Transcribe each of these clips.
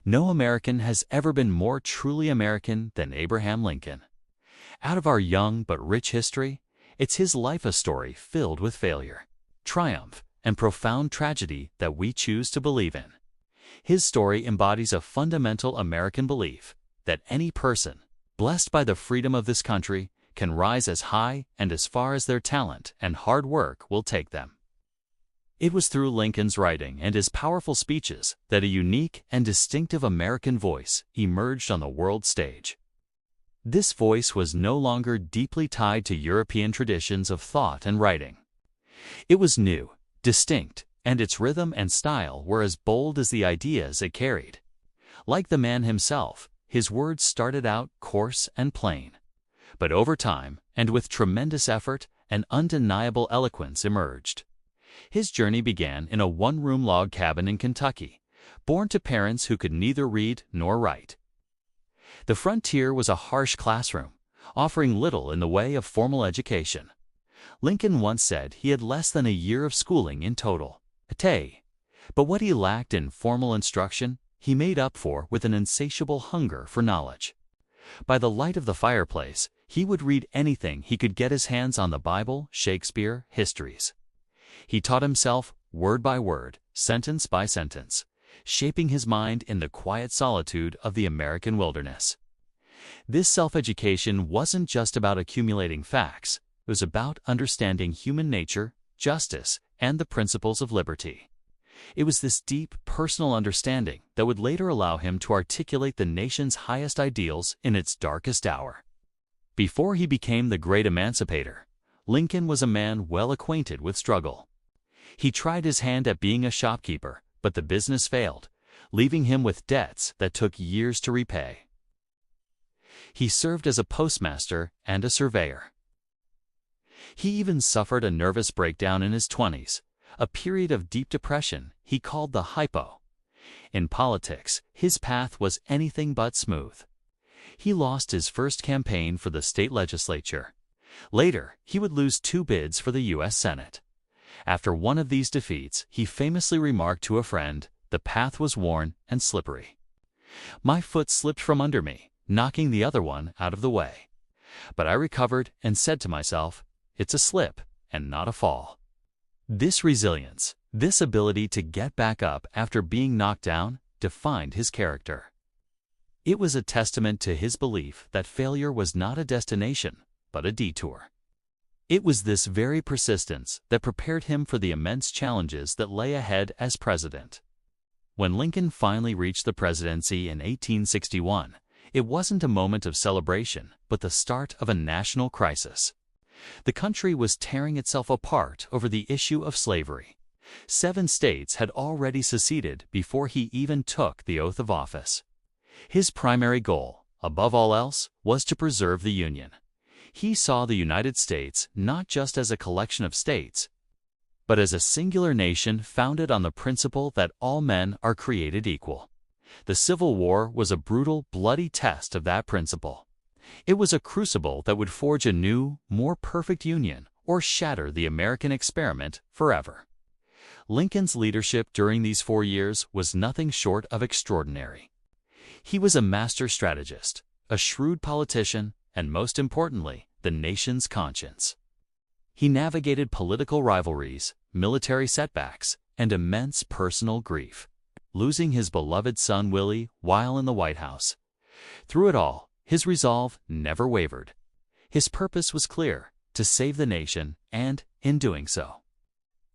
No American has ever been more truly American than Abraham Lincoln. Out of our young but rich history, it's his life a story filled with failure, triumph, and profound tragedy that we choose to believe in. His story embodies a fundamental American belief that any person, blessed by the freedom of this country, can rise as high and as far as their talent and hard work will take them. It was through Lincoln's writing and his powerful speeches that a unique and distinctive American voice emerged on the world stage. This voice was no longer deeply tied to European traditions of thought and writing. It was new, distinct, and its rhythm and style were as bold as the ideas it carried. Like the man himself, his words started out coarse and plain. But over time, and with tremendous effort, an undeniable eloquence emerged. His journey began in a one-room log cabin in Kentucky, born to parents who could neither read nor write. The frontier was a harsh classroom, offering little in the way of formal education. Lincoln once said he had less than a year of schooling in total. But what he lacked in formal instruction, he made up for with an insatiable hunger for knowledge. By the light of the fireplace, he would read anything he could get his hands on: the Bible, Shakespeare, histories. He taught himself word by word, sentence by sentence, shaping his mind in the quiet solitude of the American wilderness. This self-education wasn't just about accumulating facts, it was about understanding human nature, justice, and the principles of liberty. It was this deep, personal understanding that would later allow him to articulate the nation's highest ideals in its darkest hour. Before he became the great emancipator, Lincoln was a man well acquainted with struggle. He tried his hand at being a shopkeeper, but the business failed, leaving him with debts that took years to repay. He served as a postmaster and a surveyor. He even suffered a nervous breakdown in his 20s, a period of deep depression he called the hypo. In politics, his path was anything but smooth. He lost his first campaign for the state legislature. Later, he would lose 2 bids for the U.S. Senate. After one of these defeats, he famously remarked to a friend, "The path was worn and slippery. My foot slipped from under me, knocking the other one out of the way. But I recovered and said to myself, it's a slip and not a fall." This resilience, this ability to get back up after being knocked down, defined his character. It was a testament to his belief that failure was not a destination, but a detour. It was this very persistence that prepared him for the immense challenges that lay ahead as president. When Lincoln finally reached the presidency in 1861, it wasn't a moment of celebration, but the start of a national crisis. The country was tearing itself apart over the issue of slavery. 7 states had already seceded before he even took the oath of office. His primary goal, above all else, was to preserve the Union. He saw the United States not just as a collection of states, but as a singular nation founded on the principle that all men are created equal. The Civil War was a brutal, bloody test of that principle. It was a crucible that would forge a new, more perfect union or shatter the American experiment forever. Lincoln's leadership during these 4 years was nothing short of extraordinary. He was a master strategist, a shrewd politician, and most importantly, the nation's conscience. He navigated political rivalries, military setbacks, and immense personal grief, losing his beloved son Willie while in the White House. Through it all, his resolve never wavered. His purpose was clear: to save the nation and, in doing so,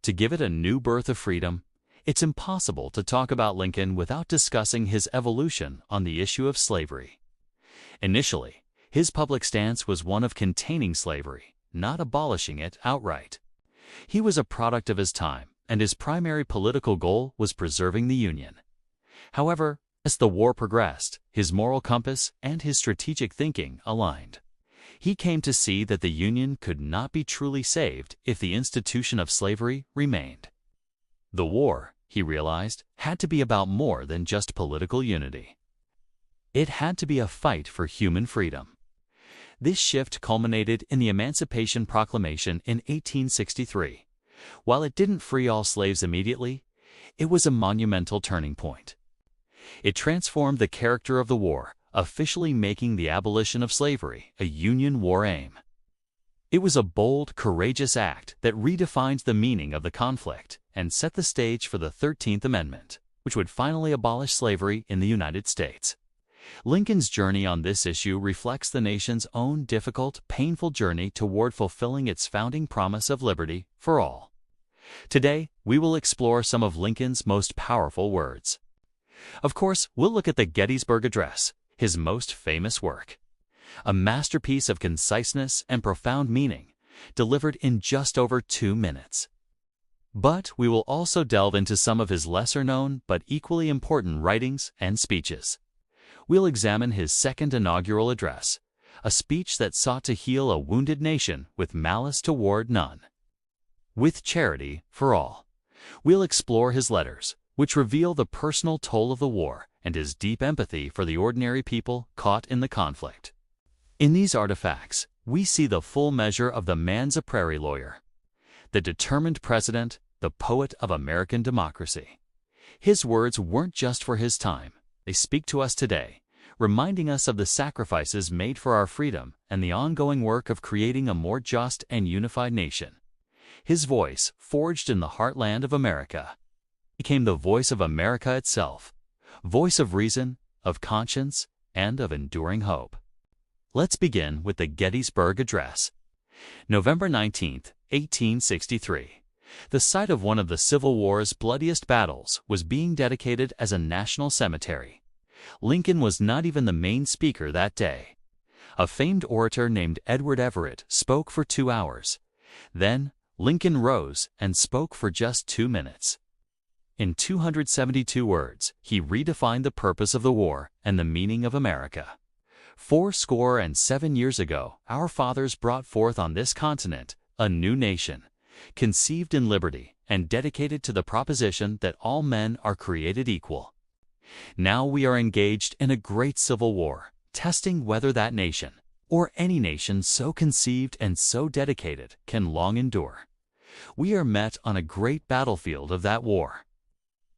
to give it a new birth of freedom. It's impossible to talk about Lincoln without discussing his evolution on the issue of slavery. Initially, his public stance was one of containing slavery, not abolishing it outright. He was a product of his time, and his primary political goal was preserving the Union. However, as the war progressed, his moral compass and his strategic thinking aligned. He came to see that the Union could not be truly saved if the institution of slavery remained. The war, he realized, had to be about more than just political unity. It had to be a fight for human freedom. This shift culminated in the Emancipation Proclamation in 1863. While it didn't free all slaves immediately, it was a monumental turning point. It transformed the character of the war, officially making the abolition of slavery a Union war aim. It was a bold, courageous act that redefined the meaning of the conflict and set the stage for the 13th Amendment, which would finally abolish slavery in the United States. Lincoln's journey on this issue reflects the nation's own difficult, painful journey toward fulfilling its founding promise of liberty for all. Today, we will explore some of Lincoln's most powerful words. Of course, we'll look at the Gettysburg Address, his most famous work. A masterpiece of conciseness and profound meaning, delivered in just over 2 minutes. But we will also delve into some of his lesser-known but equally important writings and speeches. We'll examine his Second Inaugural Address, a speech that sought to heal a wounded nation with malice toward none. With charity for all. We'll explore his letters, which reveal the personal toll of the war and his deep empathy for the ordinary people caught in the conflict. In these artifacts, we see the full measure of the man's a prairie lawyer, the determined president, the poet of American democracy. His words weren't just for his time. They speak to us today, reminding us of the sacrifices made for our freedom and the ongoing work of creating a more just and unified nation. His voice, forged in the heartland of America, became the voice of America itself, voice of reason, of conscience, and of enduring hope. Let's begin with the Gettysburg Address. November 19, 1863. The site of one of the Civil War's bloodiest battles was being dedicated as a national cemetery. Lincoln was not even the main speaker that day. A famed orator named Edward Everett spoke for 2 hours. Then, Lincoln rose and spoke for just 2 minutes. In 272 words, he redefined the purpose of the war and the meaning of America. 77 years ago, our fathers brought forth on this continent a new nation, conceived in liberty and dedicated to the proposition that all men are created equal. Now we are engaged in a great civil war, testing whether that nation, or any nation so conceived and so dedicated, can long endure. We are met on a great battlefield of that war.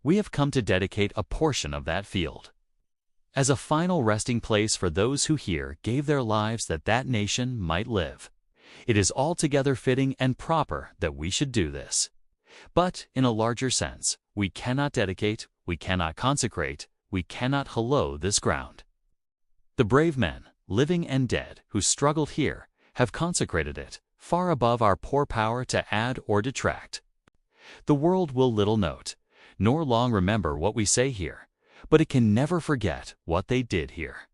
We have come to dedicate a portion of that field as a final resting place for those who here gave their lives that that nation might live. It is altogether fitting and proper that we should do this. But, in a larger sense, we cannot dedicate, we cannot consecrate, we cannot hallow this ground. The brave men, living and dead, who struggled here, have consecrated it, far above our poor power to add or detract. The world will little note, nor long remember what we say here, but it can never forget what they did here.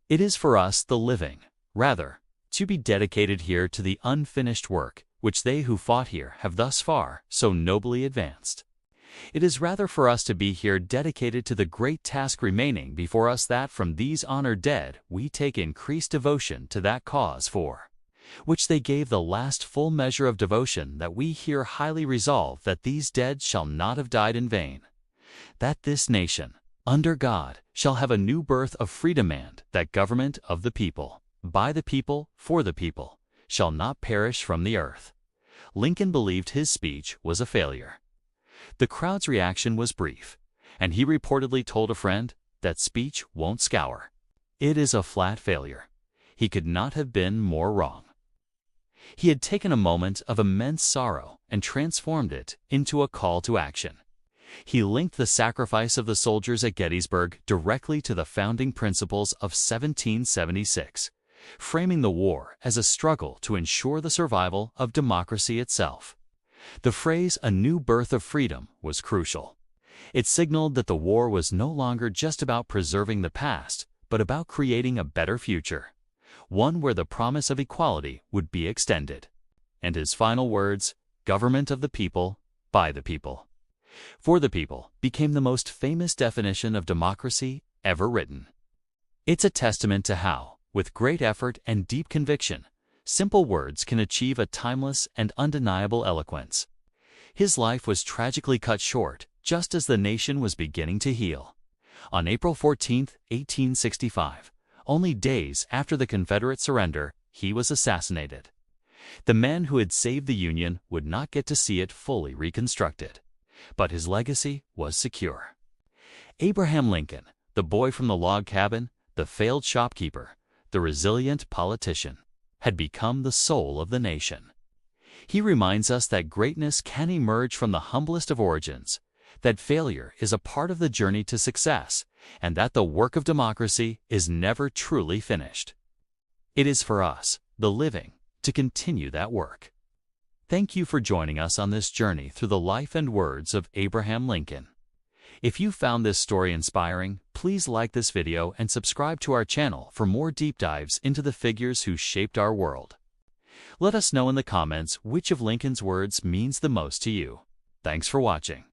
It is for us, the living, rather, to be dedicated here to the unfinished work which they who fought here have thus far so nobly advanced. It is rather for us to be here dedicated to the great task remaining before us, that from these honored dead we take increased devotion to that cause for which they gave the last full measure of devotion, that we here highly resolve that these dead shall not have died in vain, that this nation, under God, shall have a new birth of freedom, and that government of the people, by the people, for the people, shall not perish from the earth. Lincoln believed his speech was a failure. The crowd's reaction was brief, and he reportedly told a friend, "That speech won't scour. It is a flat failure." He could not have been more wrong. He had taken a moment of immense sorrow and transformed it into a call to action. He linked the sacrifice of the soldiers at Gettysburg directly to the founding principles of 1776, framing the war as a struggle to ensure the survival of democracy itself. The phrase "a new birth of freedom" was crucial. It signaled that the war was no longer just about preserving the past, but about creating a better future, one where the promise of equality would be extended. And his final words, "Government of the people, by the people, for the people," became the most famous definition of democracy ever written. It's a testament to how, with great effort and deep conviction, simple words can achieve a timeless and undeniable eloquence. His life was tragically cut short just as the nation was beginning to heal. On April 14, 1865, only days after the Confederate surrender, he was assassinated. The man who had saved the Union would not get to see it fully reconstructed, but his legacy was secure. Abraham Lincoln, the boy from the log cabin, the failed shopkeeper, the resilient politician, had become the soul of the nation. He reminds us that greatness can emerge from the humblest of origins, that failure is a part of the journey to success, and that the work of democracy is never truly finished. It is for us, the living, to continue that work. Thank you for joining us on this journey through the life and words of Abraham Lincoln. If you found this story inspiring, please like this video and subscribe to our channel for more deep dives into the figures who shaped our world. Let us know in the comments which of Lincoln's words means the most to you. Thanks for watching.